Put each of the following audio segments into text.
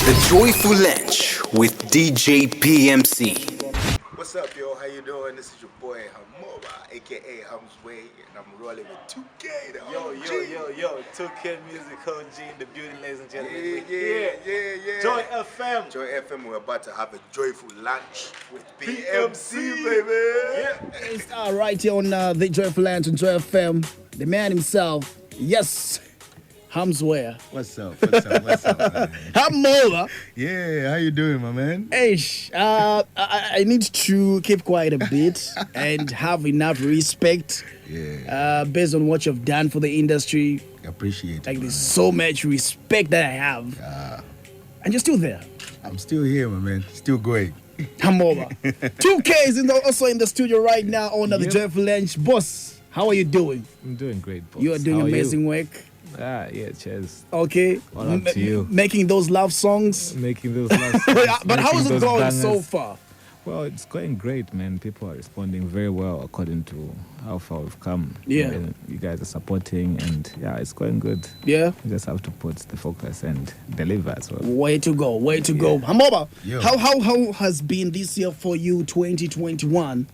The Joyful Lynch with DJ PMC. What's up, yo? How you doing? This is your boy Hamoba, aka Hums Way, and I'm rolling with 2K. The Yo, 2K Music OG in the building, ladies and gentlemen. Yeah. Joy FM. Joy FM, we're about to have a joyful lunch with PMC, baby. Yeah. It's right here on the Joyful Lunch on Joy FM. The man himself, yes, Hamsware. What's up, man? Hamoba. Yeah, how you doing, my man? I need to keep quiet a bit and have enough respect based on what you've done for the industry. Appreciate it. Like, there's so much respect that I have. And you're still there. I'm still here, my man. Still going. Hamoba. 2K is also in the studio right now on the Joyful Lynch. Boss, how are you doing? I'm doing great, boss. You are doing How amazing work. Yeah, cheers. Okay. All up to you. Making those love songs. Making those last songs, But how is making it those going bangers. so far? Well, it's going great, man. People are responding very well according to how far we've come. Yeah. And you guys are supporting, and yeah, it's going good. Yeah. You just have to put the focus and deliver as well. Way to go. Hamoba, Yo. how has been this year for you, 2021?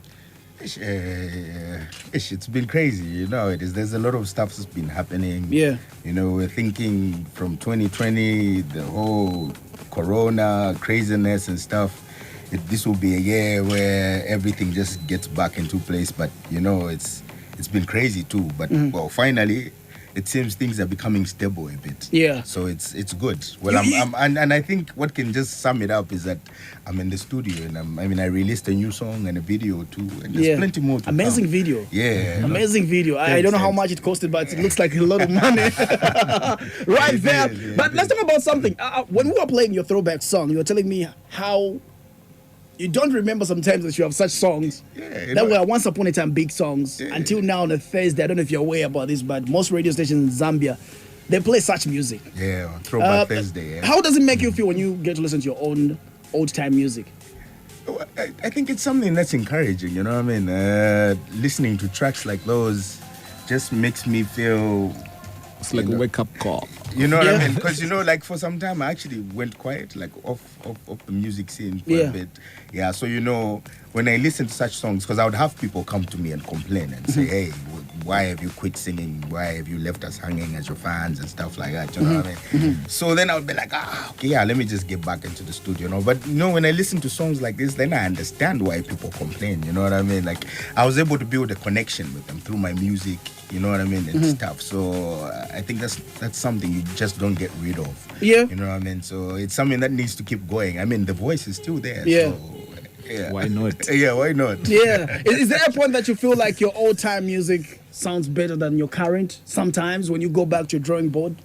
It's been crazy, you know. There's a lot of stuff that's been happening. Yeah. You know, we're thinking from 2020, the whole corona craziness and stuff. This will be a year where everything just gets back into place. But you know, it's been crazy too. But well, finally, it seems things are becoming stable a bit. Yeah. So it's good. Well, and I think what can just sum it up is that I'm in the studio and I released a new song and a video too, and there's plenty more to Amazing come. video. Yeah. Amazing video. I don't know how much it costed, but it looks like a lot of money. Right there. But let's talk about something. When we were playing your throwback song, you were telling me how you don't remember sometimes that you have such songs that were once upon a time big songs until now on a Thursday. I don't know if you're aware about this, but most radio stations in Zambia, they play such music. Yeah, Throwback Thursday. Yeah. How does it make you feel when you get to listen to your own old-time music? I think it's something that's encouraging, you know what I mean? Listening to tracks like those just makes me feel... It's like a wake-up call. You know what I mean? Because, you know, like for some time I actually went quiet, like off the music scene for a bit. Yeah, so, you know, when I listen to such songs, because I would have people come to me and complain and say, hey, why have you quit singing? Why have you left us hanging as your fans and stuff like that? You know what I mean? So then I would be like, okay, yeah, let me just get back into the studio. You know? But, you know, when I listen to songs like this, then I understand why people complain. You know what I mean? Like, I was able to build a connection with them through my music. You know what I mean? And stuff. So I think that's something you just don't get rid of. Yeah. You know what I mean? So it's something that needs to keep going. I mean, the voice is still there. Yeah. So, yeah. Why not? Yeah, why not? Yeah. Is there a point that you feel like your old-time music sounds better than your current sometimes when you go back to your drawing board?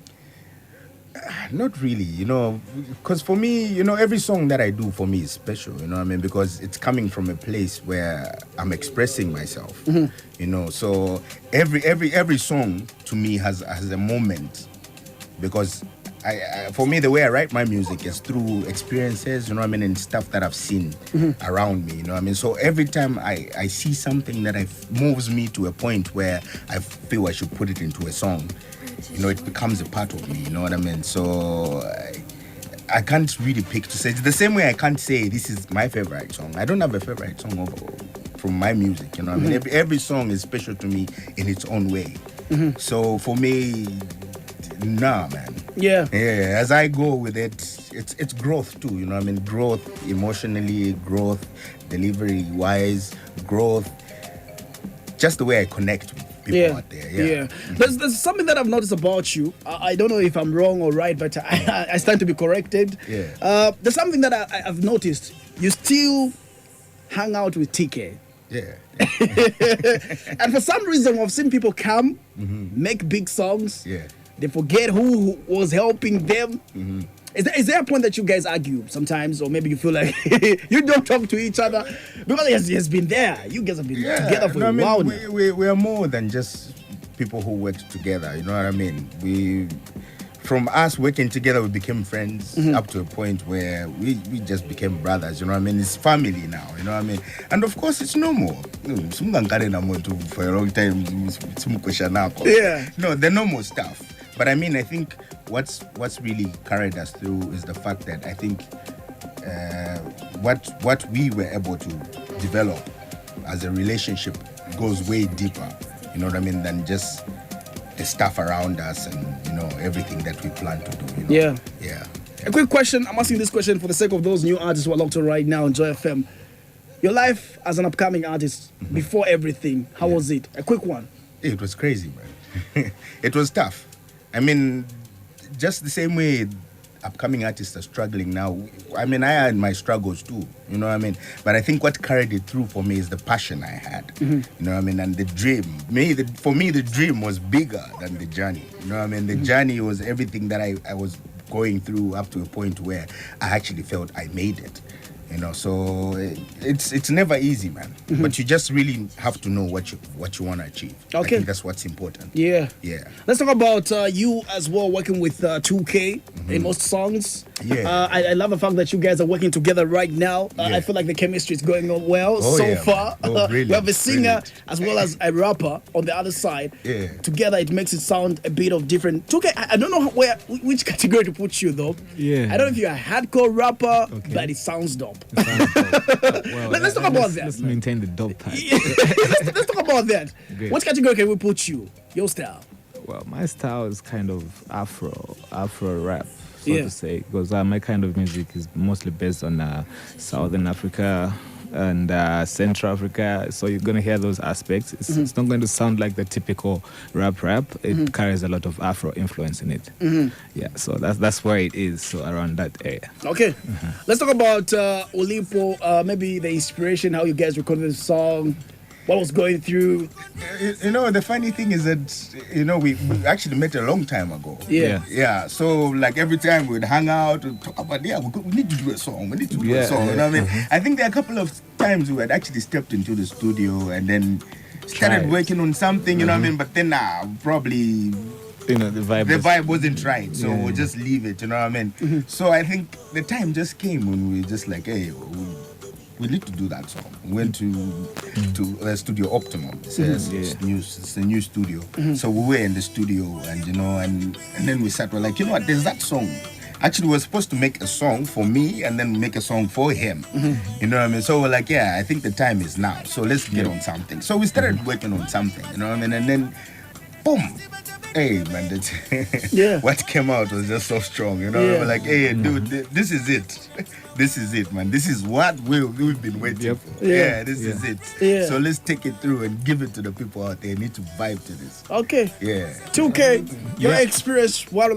Not really, you know, because for me, you know, every song that I do for me is special, you know what I mean? Because it's coming from a place where I'm expressing myself, you know. So every song to me has a moment, because for me, the way I write my music is through experiences, you know what I mean, and stuff that I've seen around me, you know what I mean? So every time I see something that moves me to a point where I feel I should put it into a song, you know, it becomes a part of me, you know what I mean? So I can't really pick to say. It's the same way I can't say this is my favorite song. I don't have a favorite song from my music, you know what I mean? Every song is special to me in its own way. So for me, nah, man. Yeah. Yeah, as I go with it, it's growth too, you know what I mean? Growth emotionally, growth delivery-wise, growth, just the way I connect with people out there. Yeah. There's something that I've noticed about you. I don't know if I'm wrong or right, but I stand to be corrected. Yeah. There's something that I've noticed. You still hang out with TK. Yeah. And for some reason, I've seen people come, make big songs. Yeah. They forget who was helping them. Is there a point that you guys argue sometimes, or maybe you feel like you don't talk to each other? Because he has been there. You guys have been together for a while now. We are more than just people who work together, you know what I mean? From us working together, we became friends up to a point where we just became brothers, you know what I mean? It's family now, you know what I mean? And of course, it's normal. For a long time, Yeah. No, the normal stuff. But I mean, I think what's really carried us through is the fact that I think what we were able to develop as a relationship goes way deeper, you know what I mean, than just the stuff around us and, you know, everything that we plan to do, you know? Yeah. A quick question. I'm asking this question for the sake of those new artists who are locked on right now on Joy FM. Your life as an upcoming artist, before everything, how was it? A quick one. It was crazy, man. It was tough. I mean, just the same way upcoming artists are struggling now. I mean, I had my struggles too, you know what I mean? But I think what carried it through for me is the passion I had, you know what I mean? And the dream. For me, the dream was bigger than the journey, you know what I mean? The journey was everything that I was going through up to a point where I actually felt I made it. You know, so it's never easy, man. But you just really have to know what you want to achieve. Okay, I think that's what's important. Yeah. Let's talk about you as well, working with 2K in most songs. Yeah. I love the fact that you guys are working together right now. I feel like the chemistry is going on well far. Oh, we have a singer as well as a rapper on the other side. Yeah. Together, it makes it sound a bit of different. 2K, I don't know which category to put you though. Yeah. I don't know if you're a hardcore rapper, but it sounds dope. Well, let's talk about that. Let's maintain the dope type. let's talk about that. Great. What category can we put you? Your style? Well, my style is kind of Afro rap, so Yeah. to say, because my kind of music is mostly based on Southern Africa and Central Africa. So you're gonna hear those aspects. It's not going to sound like the typical rap. It carries a lot of Afro influence in it. Yeah, so that's where it is. So around that area. Okay, let's talk about Olipo. Maybe the inspiration, how you guys recorded the song, what was going through. You know, the funny thing is that, you know, we actually met a long time ago. Yeah. So like every time we'd hang out and talk about, we need to do a song. We need to do a song. You know what I mean? I think there are a couple of times we had actually stepped into the studio and then started working on something, you know what I mean? But then probably, You know, the vibe wasn't right, so we'll just leave it, you know what I mean? So I think the time just came when we just like, hey, we need to do that song. We went to Studio Optimum. It's a new studio. So we were in the studio, and you know, and then we sat. We're like, you know what? There's that song. Actually, we were supposed to make a song for me and then make a song for him. You know what I mean? So we're like, yeah, I think the time is now. So let's get on something. So we started working on something. You know what I mean? And then, boom. Hey man, what came out was just so strong, you know. We're like, hey dude, this is it. This is it, man. This is what we've been waiting for. This is it. So let's take it through and give it to the people out there. They need to vibe to this. Okay. Yeah. 2K, your experience while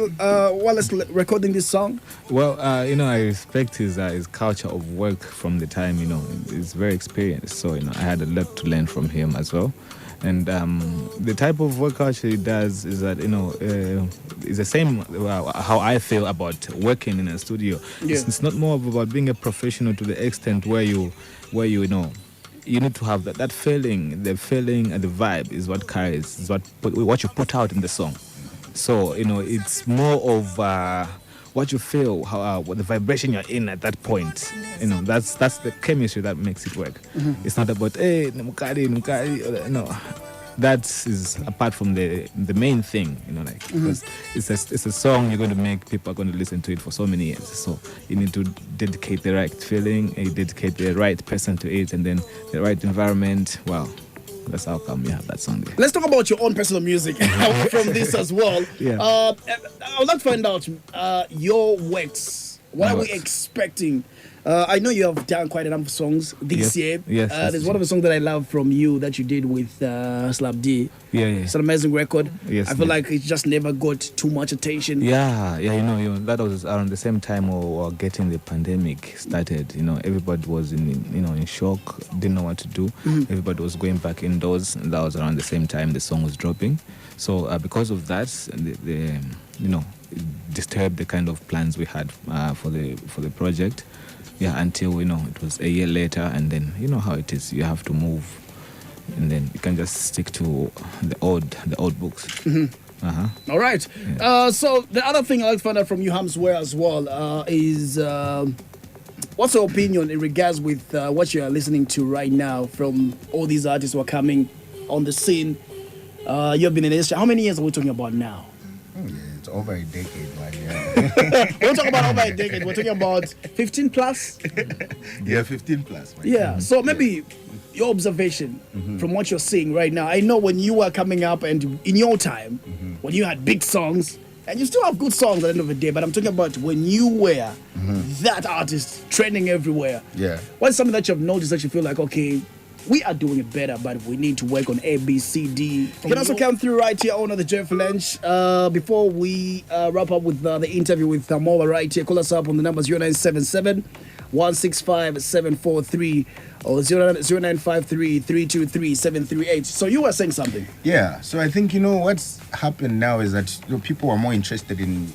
recording this song? Well, you know, I respect his culture of work from the time, you know, he's very experienced. So, you know, I had a lot to learn from him as well. And the type of work culture he does is that, you know, it's the same how I feel about working in a studio. It's not more about being a professional to the extent where you know, you need to have that feeling. The feeling and the vibe is what carries, is what you put out in the song. So, you know, it's more of what you feel, how what the vibration you're in at that point. You know, that's the chemistry that makes it work. It's not about hey mukari. No, that is apart from the main thing. You know, like because it's a song you're going to make. People are going to listen to it for so many years. So you need to dedicate the right feeling, you dedicate the right person to it, and then the right environment. Wow. That's how come you have that song there. Let's talk about your own personal music from this as well. I would like to find out your works. What are we expecting? I know you have done quite a number of songs this year. There's one of the songs that I love from you that you did with Slap D. It's an amazing record. I feel like it just never got too much attention. You know, that was around the same time we were getting the pandemic started. You know, everybody was in shock, didn't know what to do. Everybody was going back indoors, and that was around the same time the song was dropping. So because of that, the you know, it disturbed the kind of plans we had for the project. Until, you know, it was a year later, and then you know how it is. You have to move, and then you can just stick to the old books. All right. So the other thing I'd like to find out from you, Hamsware, as well, is what's your opinion in regards with what you are listening to right now from all these artists who are coming on the scene? You've been in the industry. How many years are we talking about now? over a decade, man. Yeah. We're talking about over a decade. We're talking about 15 plus. Yeah, 15 plus. Man. Yeah. So maybe your observation from what you're seeing right now. I know when you were coming up and in your time, when you had big songs, and you still have good songs at the end of the day, but I'm talking about when you were that artist trending everywhere. Yeah. What's something that you've noticed that you feel like, okay, we are doing it better, but we need to work on A, B, C, D. You can also come through right here on the Jeff Lynch. Before we wrap up with the interview with Hamoba right here, call us up on the numbers 0977 165 743 or 0953 323 738. So you were saying something. Yeah. So I think, you know, what's happened now is that people are more interested in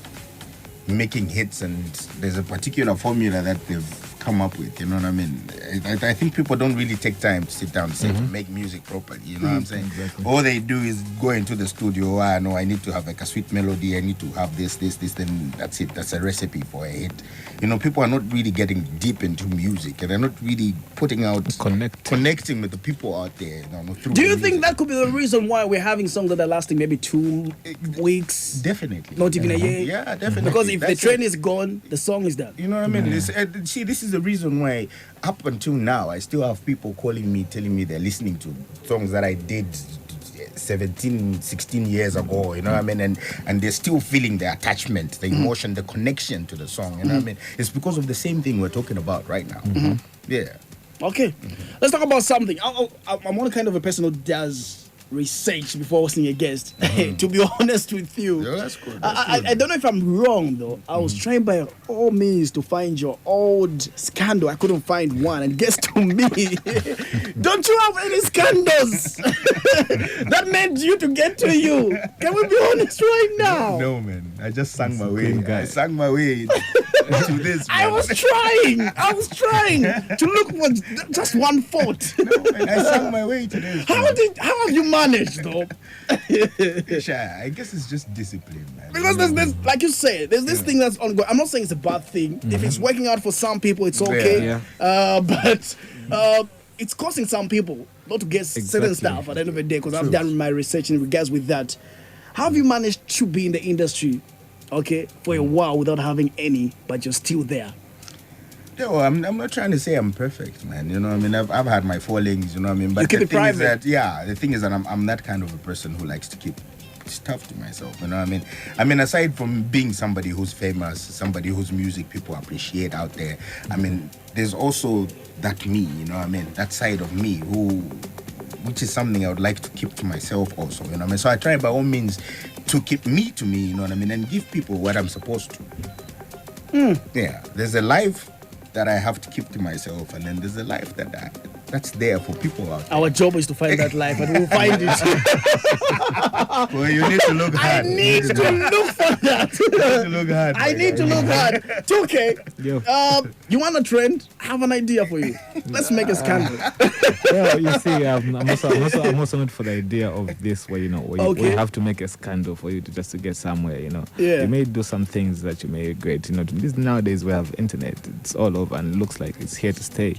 making hits, and there's a particular formula that they've come up with, you know what I mean? I think people don't really take time to sit down and say, make music properly, you know what I'm saying? Exactly. All they do is go into the studio, no, I need to have like a sweet melody, I need to have this, then that's it. That's a recipe for a hit. You know, people are not really getting deep into music, and they're not really putting out, connecting with the people out there. You know, through Do you the think music. that could be the reason why we're having songs that are lasting maybe 2 weeks? Definitely. Not even a year? Yeah, definitely. Because if the That's trend it. is gone, the song is done. You know what I mean? See, this is the reason why, up until now, I still have people calling me, telling me they're listening to songs that I did 17, 16 years ago, you know what I mean? And they're still feeling the attachment, the emotion, the connection to the song, you know what I mean? It's because of the same thing we're talking about right now. Yeah. Okay, let's talk about something. I'm one kind of a person who does research before hosting a guest. To be honest with you, Yeah, that's good. I don't know if I'm wrong though. I was trying by all means to find your old scandal. I couldn't find one, and guess to me, don't you have any scandals that meant you to get to you? Can we be honest right now? No, man. I just sang my way. clean guy. I sang my way to this. I man. was trying to look for just one fault. No, man, I sang my way to this. How have you managed though? Sha, I guess it's just discipline, man. Because there's like you said, there's this thing that's ongoing. I'm not saying it's a bad thing. If it's working out for some people, it's okay. Yeah. But it's causing some people not to get certain Exactly. stuff at the end of the day. Because I've done my research in regards with that. How have you managed to be in the industry, okay, for a while without having any, but you're still there? Yo, I'm not trying to say I'm perfect, man. You know what I mean? I've had my fallings, you know what I mean? But You keep the it thing is private. that, the thing is that I'm that kind of a person who likes to keep stuff to myself, you know what I mean? I mean, aside from being somebody who's famous, somebody whose music people appreciate out there, I mean, there's also that me, you know what I mean? That side of me which is something I would like to keep to myself also, you know what I mean? So I try by all means to keep me to me, you know what I mean? And give people what I'm supposed to. Yeah, there's a life that I have to keep to myself, and then there's a life that's there for people out there. Our job is to find that life, and we'll find it. Well, you need to look I hard. need to look for that. You need to look hard. I my need guy. to look hard. 2K. Yo. You want a trend? I have an idea for you. Let's make a scandal. Well, you see, I'm also not for the idea of this, where where Okay. you have to make a scandal for you to get somewhere. Yeah. You may do some things that you may regret. This nowadays we have internet; it's all over, and it looks like it's here to stay.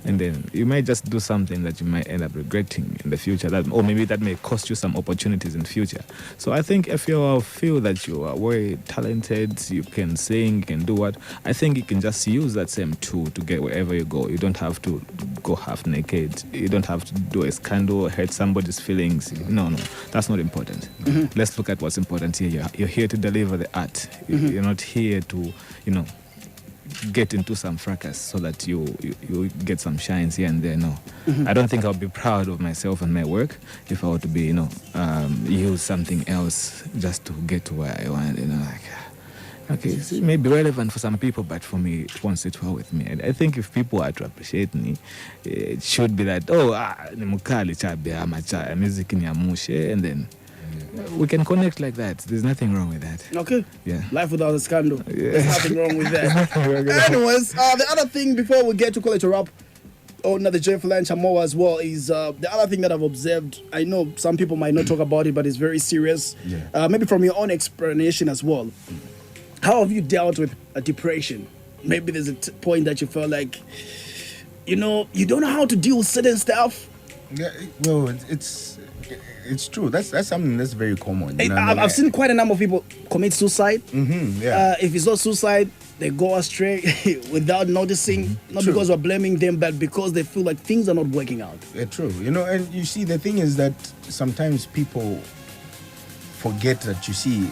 And then you might just do something that you might end up regretting in the future, or maybe that may cost you some opportunities in the future. So I think if you feel that you are very talented, you can sing, you can do what, I think you can just use that same tool to get wherever you go. You don't have to go half naked. You don't have to do a scandal or hurt somebody's feelings. No, that's not important. Let's look at what's important here. You're here to deliver the art. You're not here to, get into some fracas so that you get some shines here and there. No, I don't think I'll be proud of myself and my work if I were to be, use something else just to get to where I want. Okay, it may be relevant for some people, but for me, it won't sit well with me. And I think if people are to appreciate me, it should be that, ni mukali chabe amacha, music ni amushe, and then we can connect like that. There's nothing wrong with that. Okay. Yeah. Life without a scandal. There's nothing wrong with that. Anyways, the other thing before we get to call it a wrap, another Jeff Lynch Hamoba as well, is the other thing that I've observed. I know some people might not talk about it, but it's very serious. Yeah. Maybe from your own explanation as well. How have you dealt with a depression? Maybe there's a point that you felt like, you don't know how to deal with certain stuff. Yeah, well, it's It's true. That's something that's very common. I've seen quite a number of people commit suicide. Yeah. If it's not suicide, they go astray without noticing, not True. because we're blaming them, but because they feel like things are not working out. True. And you see, the thing is that sometimes people forget that, you see,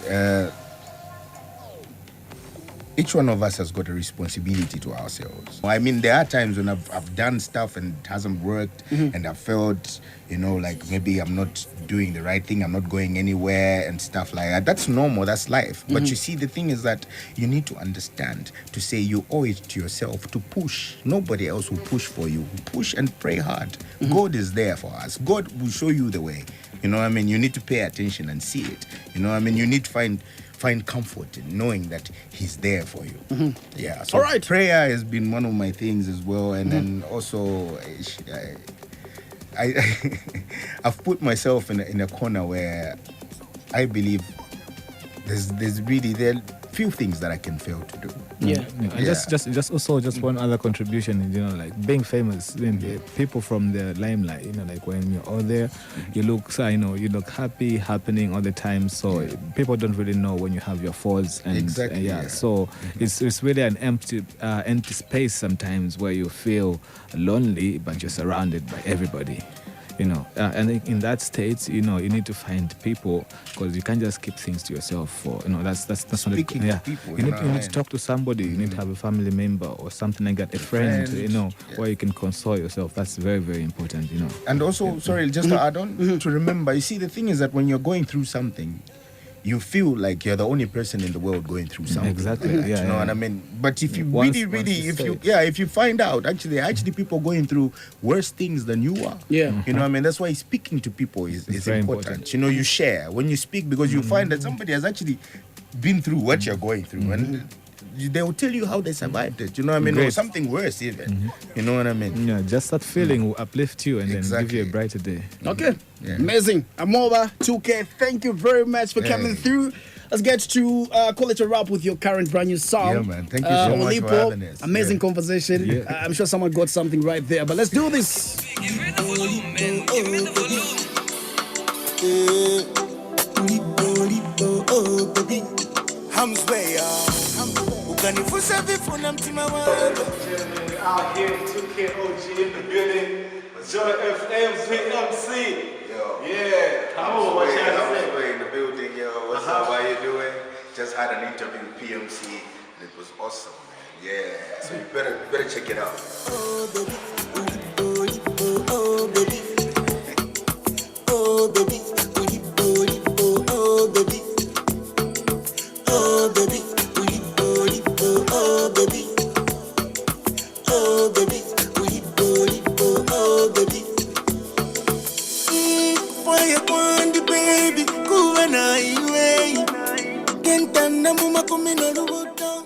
each one of us has got a responsibility to ourselves. I mean, there are times when I've done stuff and it hasn't worked, and I felt, like maybe I'm not doing the right thing, I'm not going anywhere and stuff like that. That's normal, that's life. But you see, the thing is that you need to understand, to say you owe it to yourself to push. Nobody else will push for you. Push and pray hard. God is there for us. God will show you the way. You need to pay attention and see it. You need to find comfort in knowing that he's there for you. Yeah. So all right. Prayer has been one of my things as well, and then also I've put myself in a corner where I believe there are few things that I can fail to do. Yeah. And just one other contribution, like being famous, people from the limelight, like when you're out there, you look happy, happening all the time. So people don't really know when you have your falls. And exactly. So it's really an empty space sometimes where you feel lonely, but you're surrounded by everybody. And in that state, you need to find people, because you can't just keep things to yourself. For that's Speaking not to people, you need to talk to somebody. You need to have a family member or something like that, a friend, where you can console yourself. That's very, very important. And also, sorry, just to add on, to remember, you see, the thing is that when you're going through something, you feel like you're the only person in the world going through something. Exactly. Like that, you know what I mean? But if you if you find out actually people going through worse things than you are. Yeah. You know what I mean? That's why speaking to people is important. You share when you speak, because you find that somebody has actually been through what you're going through, and they will tell you how they survived it. You know what I mean? Or something worse even. You know what I mean? Yeah, just that feeling will uplift you and then give you a brighter day. Okay. Yeah. Amazing. Hamoba, 2K, thank you very much for coming through. Let's get to call it a wrap with your current brand new song. Yeah, man. Thank you so much for having us. Amazing conversation. Yeah. I'm sure someone got something right there, but let's do this. Give me the volume, man. Give me the volume. Baby, Ham's way, ukanifusa vifuna mtima wangu. Out here, 2K OG in the building. Joy FM, PMC. Yo. Yeah. Hamoba, what you say? In the building, yo. What's up? How you doing? Just had an interview with PMC, and it was awesome, man. Yeah. So you better check it out. Oh baby, oh baby, oh baby, oh baby, oh baby, oh baby, oh baby, oh baby. Fire on the baby, kuwa na iwe. Kenta na muma kumina rubuta.